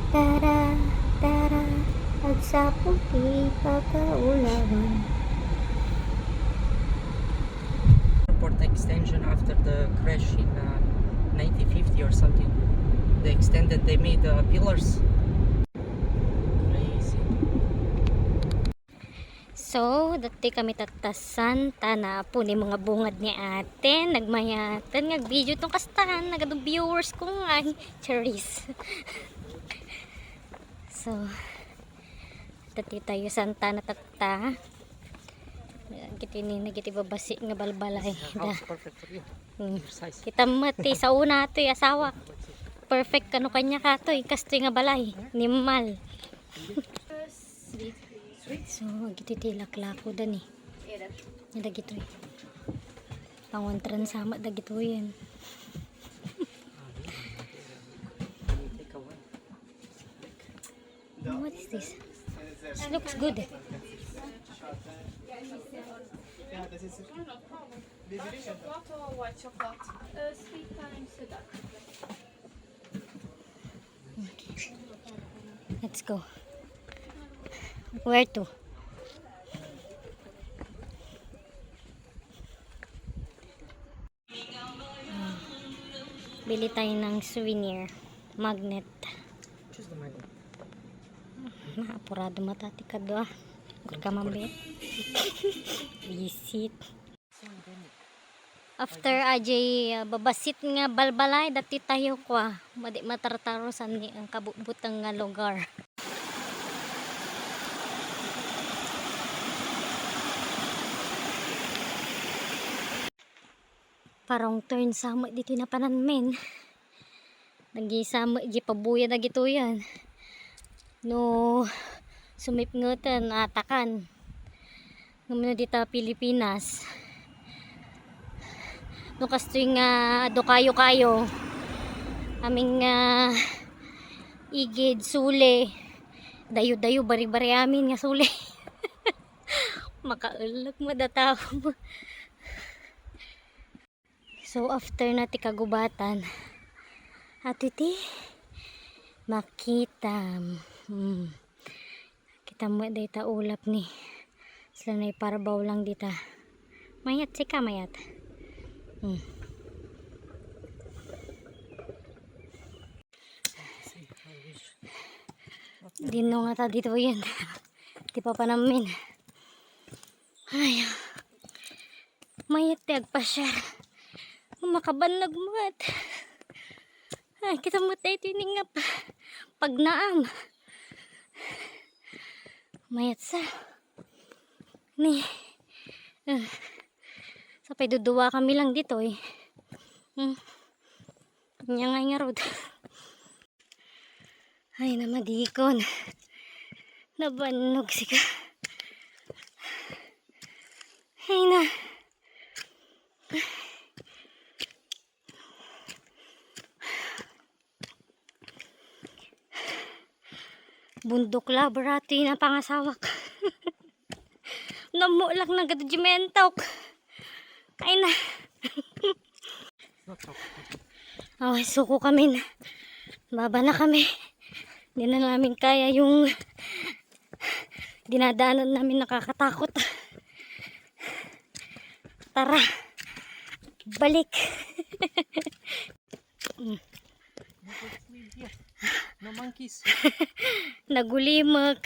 Tara, tara, at sa puti pagkaulawan. Airport extension after the crash in 1950 or something. They made the pillars. Crazy. So, dati kami tatasan tana po ni mga bungad ni ate. Nagmayatan, nag-video tong kastahan. Nagadong viewers ko nga. Charis. So, dati tayo santa na tata. Kitini nagiti babasi nga balbalay. House perfect for you. Your size. Kita mati sa una to asawa. Perfect kano kanya kato kastoy nga balay. Nimal. So, gititilak lako dan dagito pangwantran sama dagito yan. What is this? This looks good. Yeah, this is Chocolate or white chocolate? Sweet times sugar. Let's go. Where to? Bili tayo ng souvenir. Magnet. Choose the magnet. Apurado matatikad do ah. Kamambe. Visit. After ajay babasit nga balbalay dati tayo kwa. Madi matartaro sa ang kabubutang nga lugar. Parang turn sama dito na pananmen. Nagisama gipabuya na gito yan. No sumipngutan atakan. Ngayon dito Pilipinas. No kastoy nga do kayo aming igid sule. Dayo bari-bari amin nga sule. Makaulag madataw. So after nati kagubatan atiti makita kita mo data ulap ni sila na iparbaw lang dita mayat sika mayat dino nga ta dito yan di pa namin ay mayat agpasyar makabanlag mat ay kita mo tayo tiningap pagnaam mayat sa ni sa paiduduwa kami lang dito nga nga road ay namadikon nabanog sika ay na bundok laboratory na pangasawak. Namo lang ng gadjimentok. Ay na. Oh, suko kami na. Baba na kami. Hindi na namin kaya yung dinadaanan namin nakakatakot. Tara. Balik. No monkeys. Nagulimak.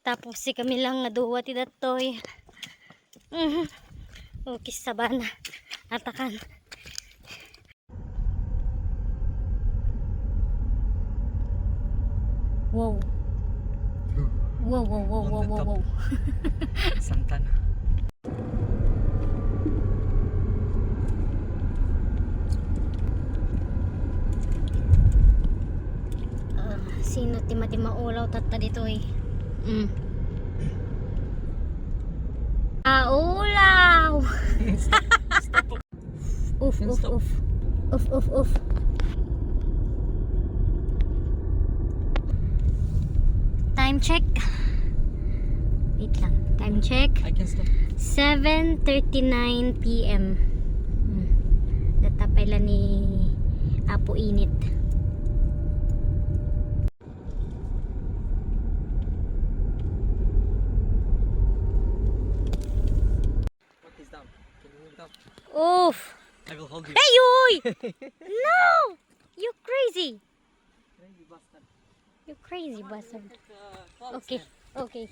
Tapos si kami lang nga duwa ti datoy. Okay, sabana. Atakan. Wow. Wow. Santana. Sino tima-tima ulaw tata dito ulaw. Uf. Time check. Wait lang. Time check. I can stop. 7:39 PM. Data pala ni Apo Init. Oof. I will hold you. Hey, yoy! No! You crazy. Crazy bastard. You crazy bastard. Okay, okay.